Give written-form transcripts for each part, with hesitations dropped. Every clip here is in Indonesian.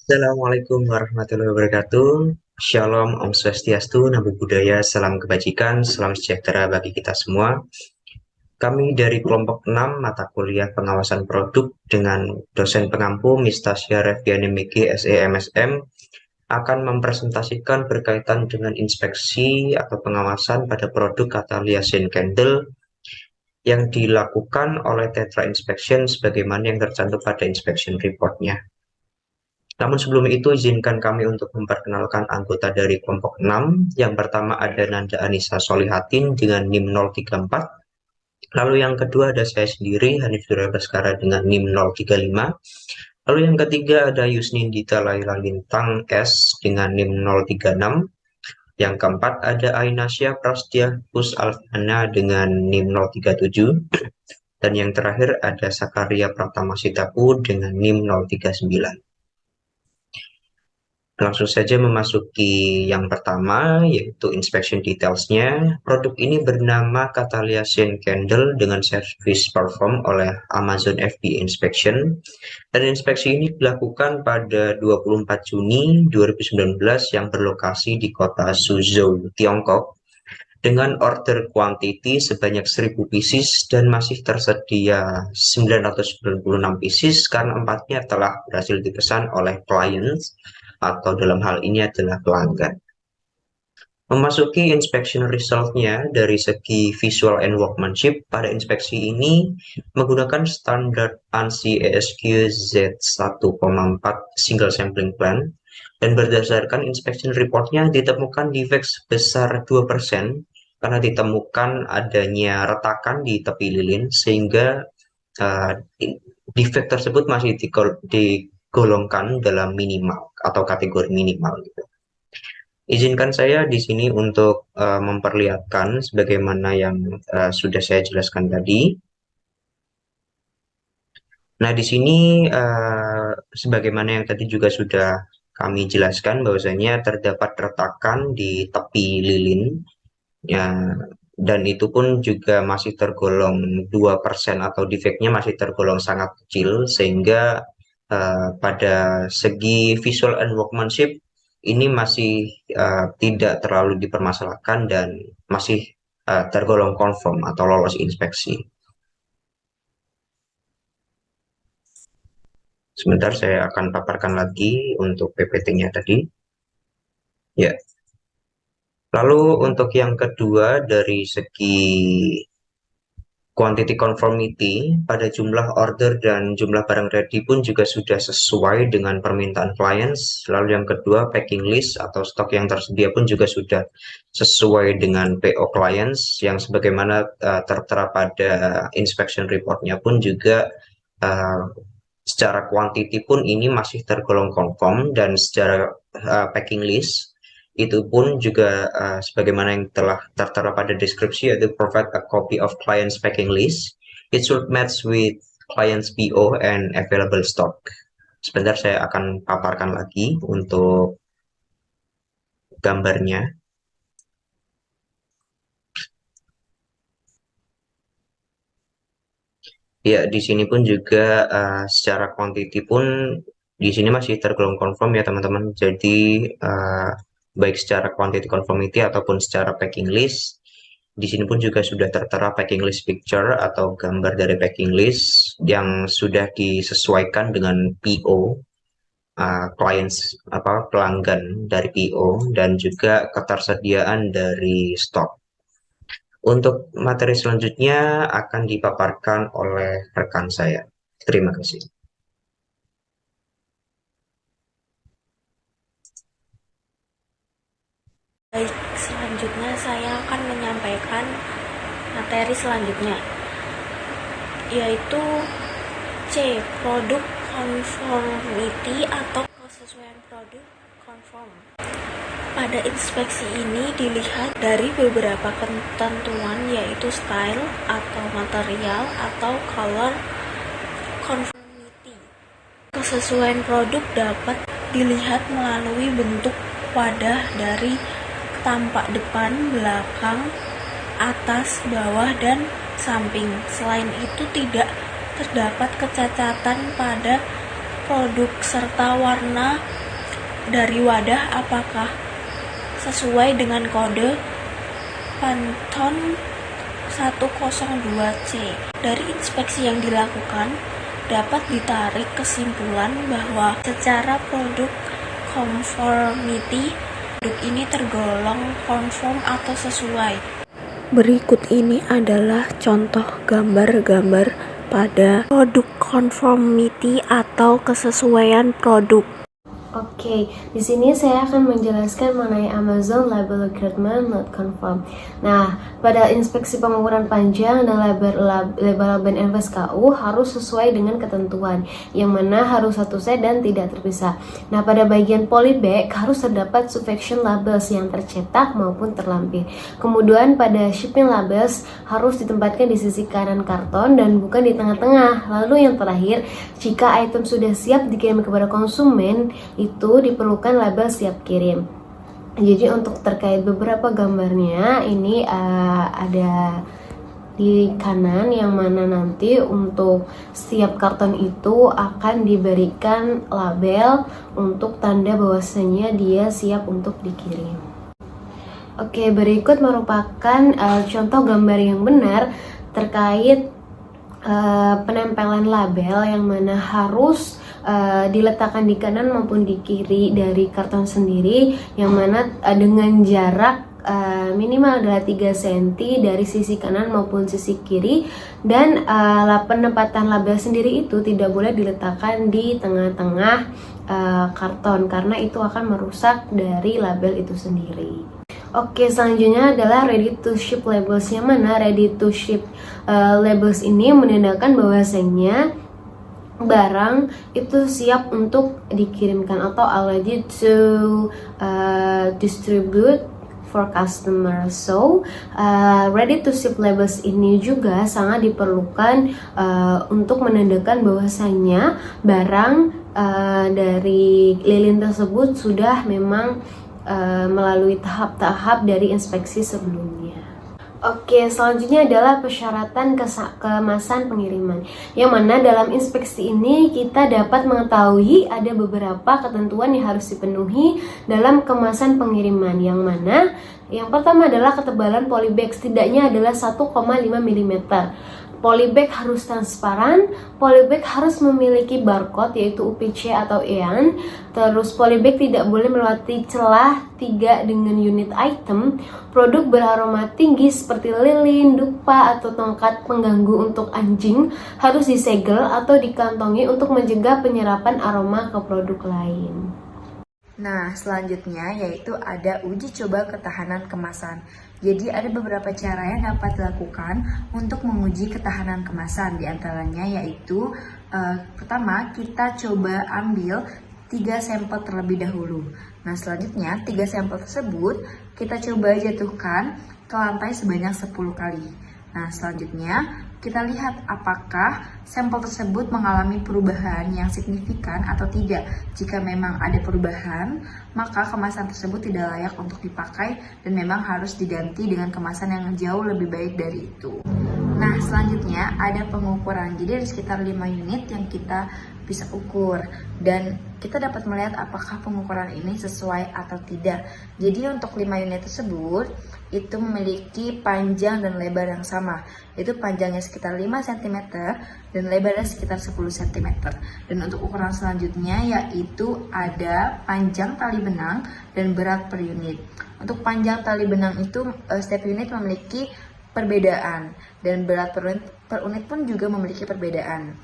Assalamualaikum warahmatullahi wabarakatuh. Shalom, Om Swastiastu, Namo Buddhaya, salam kebajikan, salam sejahtera bagi kita semua. Kami dari kelompok 6 mata kuliah pengawasan produk dengan dosen pengampu Miss Tasya Reviani Miki SEMSM akan mempresentasikan berkaitan dengan inspeksi atau pengawasan pada produk Catalysin Candle yang dilakukan oleh Tetra Inspection sebagaimana yang tercantum pada inspection reportnya. Namun sebelum itu izinkan kami untuk memperkenalkan anggota dari kelompok 6. Yang pertama ada Nanda Anissa Solihatin dengan NIM 034. Lalu yang kedua ada saya sendiri, Hanif Duraya Baskara dengan NIM 035. Lalu yang ketiga ada Yusnindita Laila Lintang S dengan NIM 036. Yang keempat ada Ainasya Prastya Pus Alfana dengan NIM 037. Dan yang terakhir ada Sakaria Pratama Sitapu dengan NIM 039. Langsung saja memasuki yang pertama, yaitu inspection details-nya. Produk ini bernama Catalysin Candle dengan service perform oleh Amazon FBA Inspection. Dan inspeksi ini dilakukan pada 24 Juni 2019 yang berlokasi di kota Suzhou, Tiongkok. Dengan order quantity sebanyak 1000 pieces dan masih tersedia 996 pieces karena empatnya telah berhasil dipesan oleh clients atau dalam hal ini adalah pelanggan. Memasuki inspection result-nya dari segi visual and workmanship, pada inspeksi ini menggunakan standar ANSI ESQ Z1,4 single sampling plan dan berdasarkan inspection report-nya ditemukan defect sebesar 2% karena ditemukan adanya retakan di tepi lilin sehingga uh, defect tersebut masih digolongkan dalam minimal atau kategori minimal gitu. Izinkan saya di sini untuk memperlihatkan sebagaimana yang sudah saya jelaskan tadi. Nah, di sini sebagaimana yang tadi juga sudah kami jelaskan bahwasanya terdapat retakan di tepi lilin ya, dan itu pun juga masih tergolong 2% atau defeknya masih tergolong sangat kecil sehingga pada segi visual and workmanship ini masih tidak terlalu dipermasalahkan dan masih tergolong konform atau lolos inspeksi. Sebentar saya akan paparkan lagi untuk PPT-nya tadi. Ya. Lalu untuk yang kedua dari segi quantity conformity pada jumlah order dan jumlah barang ready pun juga sudah sesuai dengan permintaan clients. Lalu yang kedua packing list atau stok yang tersedia pun juga sudah sesuai dengan PO clients yang sebagaimana tertera pada inspection report-nya pun juga uh, secara quantity pun ini masih tergolong conform dan secara packing list itu pun juga sebagaimana yang telah tertera pada deskripsi yaitu provide a copy of client's packing list. It should match with client's PO and available stock. Sebentar saya akan paparkan lagi untuk gambarnya. Ya, di sini pun juga secara quantity pun di sini masih tergolong confirm ya teman-teman. Jadi baik secara quantity conformity ataupun secara packing list, di sini pun juga sudah tertera packing list picture atau gambar dari packing list yang sudah disesuaikan dengan PO clients pelanggan dari PO dan juga ketersediaan dari stok. Untuk materi selanjutnya akan dipaparkan oleh rekan saya. Terima kasih. Baik, selanjutnya saya akan menyampaikan materi selanjutnya, yaitu C. Produk conformity atau kesesuaian produk conform. Pada inspeksi ini dilihat dari beberapa ketentuan yaitu style atau material atau color conformity. Kesesuaian produk dapat dilihat melalui bentuk wadah dari tampak depan, belakang, atas, bawah, dan samping. Selain itu tidak terdapat kecacatan pada produk serta warna dari wadah apakah sesuai dengan kode Pantone 102C. Dari inspeksi yang dilakukan, dapat ditarik kesimpulan bahwa secara produk conformity, produk ini tergolong konform atau sesuai. Berikut ini adalah contoh gambar-gambar pada produk conformity atau kesesuaian produk. Oke, di sini saya akan menjelaskan mengenai Amazon Label Requirement Not Conform. Nah, pada inspeksi pengukuran panjang dan label NVSKU harus sesuai dengan ketentuan, yang mana harus satu set dan tidak terpisah. Nah, pada bagian polybag harus terdapat suffixation labels yang tercetak maupun terlampir. Kemudian pada shipping labels harus ditempatkan di sisi kanan karton dan bukan di tengah-tengah. Lalu yang terakhir, jika item sudah siap dikirim kepada konsumen, itu diperlukan label siap kirim. Jadi untuk terkait beberapa gambarnya ini ada di kanan, yang mana nanti untuk setiap karton itu akan diberikan label untuk tanda bahwasanya dia siap untuk dikirim. Oke, berikut merupakan contoh gambar yang benar terkait penempelan label, yang mana harus diletakkan di kanan maupun di kiri dari karton sendiri, yang mana dengan jarak minimal adalah 3 cm dari sisi kanan maupun sisi kiri, dan penempatan label sendiri itu tidak boleh diletakkan di tengah-tengah karton karena itu akan merusak dari label itu sendiri. Oke, selanjutnya adalah ready to ship labels, yang mana ready to ship labels ini menandakan bahwasanya barang itu siap untuk dikirimkan atau ready to distribute for customer. So, ready to ship labels ini juga sangat diperlukan untuk menandakan bahwasanya barang dari lilin tersebut sudah memang melalui tahap-tahap dari inspeksi sebelumnya. Oke, selanjutnya adalah persyaratan kemasan pengiriman, yang mana dalam inspeksi ini kita dapat mengetahui ada beberapa ketentuan yang harus dipenuhi dalam kemasan pengiriman, yang mana yang pertama adalah ketebalan polybag setidaknya adalah 1,5 mm. Polybag harus transparan, polybag harus memiliki barcode yaitu UPC atau EAN. Terus polybag tidak boleh melewati celah 3 dengan unit item. Produk beraroma tinggi seperti lilin, dupa, atau tongkat pengganggu untuk anjing harus disegel atau dikantongi untuk mencegah penyerapan aroma ke produk lain. Nah, selanjutnya yaitu ada uji coba ketahanan kemasan. Jadi ada beberapa cara yang dapat dilakukan untuk menguji ketahanan kemasan. Di antaranya yaitu pertama, kita coba ambil 3 sampel terlebih dahulu. Nah, selanjutnya 3 sampel tersebut kita coba jatuhkan ke lantai sebanyak 10 kali. Nah, selanjutnya kita lihat apakah sampel tersebut mengalami perubahan yang signifikan atau tidak. Jika memang ada perubahan, maka kemasan tersebut tidak layak untuk dipakai dan memang harus diganti dengan kemasan yang jauh lebih baik dari itu. Nah, selanjutnya ada pengukuran. Jadi ada sekitar 5 unit yang kita bisa ukur dan kita dapat melihat apakah pengukuran ini sesuai atau tidak. Jadi untuk 5 unit tersebut itu memiliki panjang dan lebar yang sama, yaitu panjangnya sekitar 5 cm dan lebarnya sekitar 10 cm. Dan untuk ukuran selanjutnya yaitu ada panjang tali benang dan berat per unit. Untuk panjang tali benang itu setiap unit memiliki perbedaan dan berat per unit pun juga memiliki perbedaan.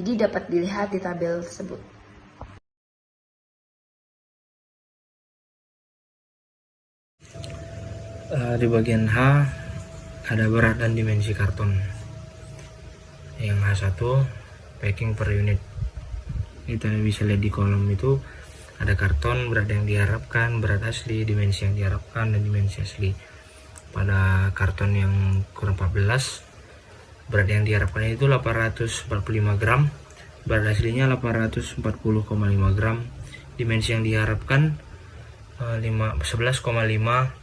Jadi dapat dilihat di tabel tersebut. Di bagian H ada berat dan dimensi karton. Yang H1 packing per unit. Kita bisa lihat di kolom itu ada karton, berat yang diharapkan, berat asli, dimensi yang diharapkan, dan dimensi asli. Pada karton yang kurang 14, berat yang diharapkan itu 845 gram, berat aslinya 840,5 gram, dimensi yang diharapkan 11,5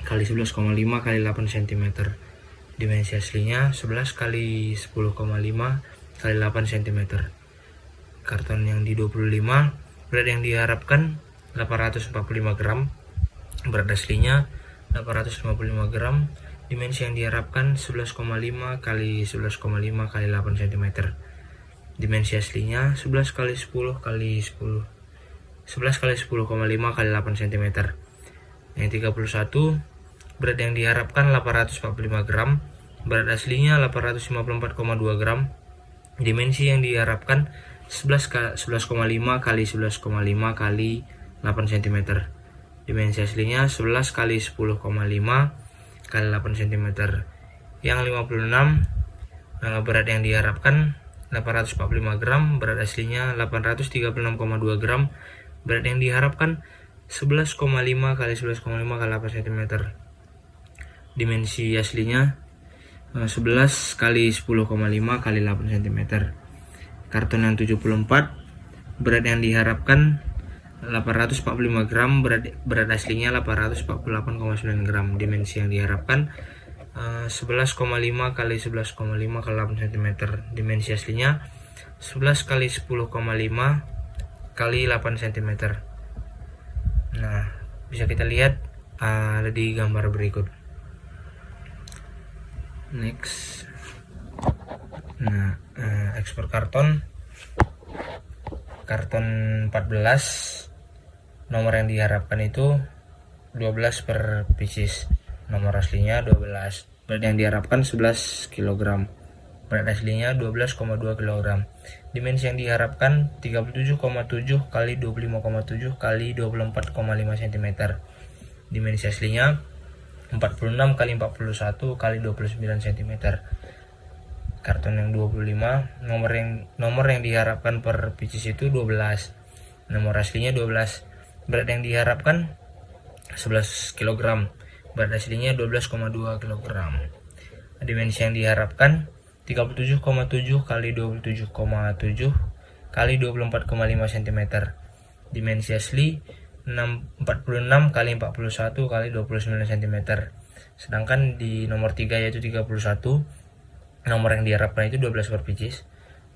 kali 11,5 kali 8 cm, dimensi aslinya 11 kali 10,5 kali 8 cm. karton yang di 25, berat yang diharapkan 845 gram, berat aslinya 855 gram, dimensi yang diharapkan 11,5 kali 11,5 kali 8 cm, dimensi aslinya 11 kali 10 kali 10 11 kali 10,5 kali 8 cm. Yang 31, berat yang diharapkan 845 gram, berat aslinya 854,2 gram, dimensi yang diharapkan 11,5 kali 11,5 kali 8 cm, dimensi aslinya 11 kali 10,5 kali 8 cm. Yang 56, berat yang diharapkan 845 gram, berat aslinya 836,2 gram, berat yang diharapkan 11,5 kali 11,5 kali 8 cm, dimensi aslinya 11 kali 10,5 kali 8 cm. Karton yang 74, berat yang diharapkan 845 gram, berat aslinya 848,9 gram, dimensi yang diharapkan 11,5 kali 11,5 kali 8 cm, dimensi aslinya 11 kali 10,5 kali 8 cm. Nah, bisa kita lihat ada di gambar berikut. Next. Nah, ekspor karton 14, nomor yang diharapkan itu 12 per pieces, nomor aslinya 12, berat yang diharapkan 11 kg, berat aslinya 12,2 kg, dimensi yang diharapkan 37,7 kali 25,7 kali 24,5 cm, dimensi aslinya 46 kali 41 kali 29 cm. Karton yang 25, nomor yang diharapkan per pieces itu 12, nomor aslinya 12, berat yang diharapkan 11 kg, berat aslinya 12,2 kg, dimensi yang diharapkan 37,7 kali 27,7 kali 24,5 cm, dimensi asli 46 kali 41 kali 29 cm. Sedangkan di nomor 3 yaitu 31, nomor yang diharapkan itu 12 per pieces,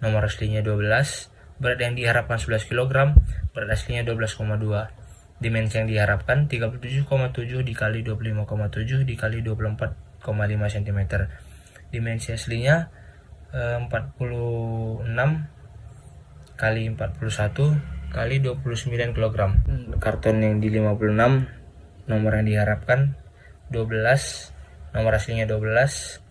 nomor aslinya 12, berat yang diharapkan 11 kg, berat aslinya 12,2, dimensi yang diharapkan 37,7 dikali 25,7 dikali 24,5 cm, dimensi aslinya 46 kali 41 kali 29 kg. Karton yang di 56, nomor yang diharapkan 12, nomor aslinya 12,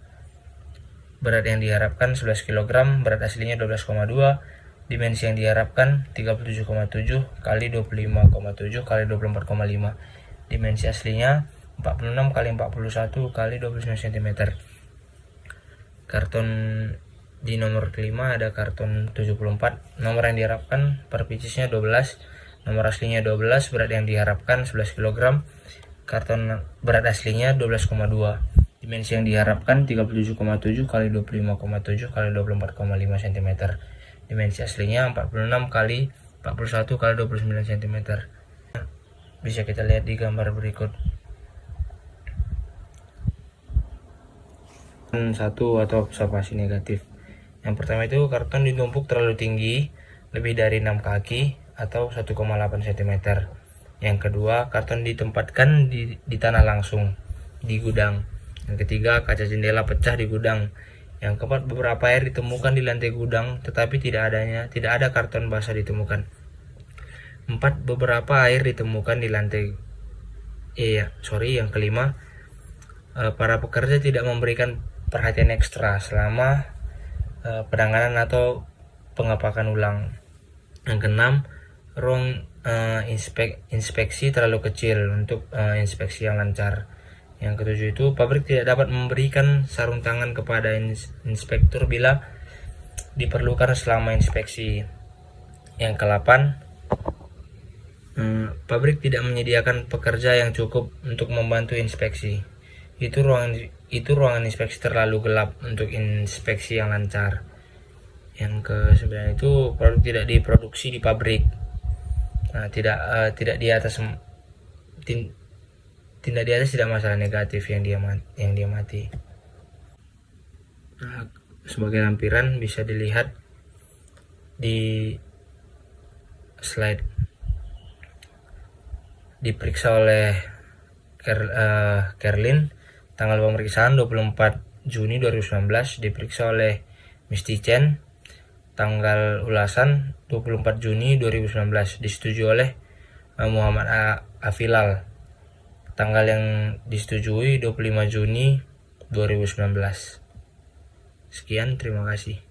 berat yang diharapkan 11 kg, berat aslinya 12,2, dimensi yang diharapkan 37,7 kali 25,7 kali 24,5, dimensi aslinya 46 kali 41 kali 29 cm. Karton di nomor kelima ada karton 74, nomor yang diharapkan per piecesnya 12, nomor aslinya 12, berat yang diharapkan 11 kg, karton berat aslinya 12,2, dimensi yang diharapkan 37,7 kali 25,7 kali 24,5 cm, dimensi aslinya 46 kali 41 kali 29 cm. Bisa kita lihat di gambar berikut. Satu atau observasi negatif. Yang pertama itu karton ditumpuk terlalu tinggi, lebih dari 6 kaki atau 1,8 cm. Yang kedua, karton ditempatkan di tanah langsung di gudang. Yang ketiga, kaca jendela pecah di gudang. Yang keempat, beberapa air ditemukan di lantai gudang, tetapi tidak ada karton basah ditemukan. 4, beberapa air ditemukan di lantai. Yang kelima, para pekerja tidak memberikan perhatian ekstra selama penanganan atau pengepakan ulang. Yang keenam, ruang inspeksi terlalu kecil untuk inspeksi yang lancar. Yang ketujuh itu, pabrik tidak dapat memberikan sarung tangan kepada inspektur bila diperlukan selama inspeksi. Yang ke-8, pabrik tidak menyediakan pekerja yang cukup untuk membantu inspeksi. Itu ruangan inspeksi terlalu gelap untuk inspeksi yang lancar. Yang ke-9 itu, produk tidak diproduksi di pabrik. Tidak di atas tidak masalah negatif yang dia mati. Sebagai lampiran bisa dilihat di slide. Diperiksa oleh Kerlin, tanggal pemeriksaan 24 Juni 2019. Diperiksa oleh Misty Chen, tanggal ulasan 24 Juni 2019. Disetujui oleh Muhammad Afilal, tanggal yang disetujui 25 Juni 2019. Sekian, terima kasih.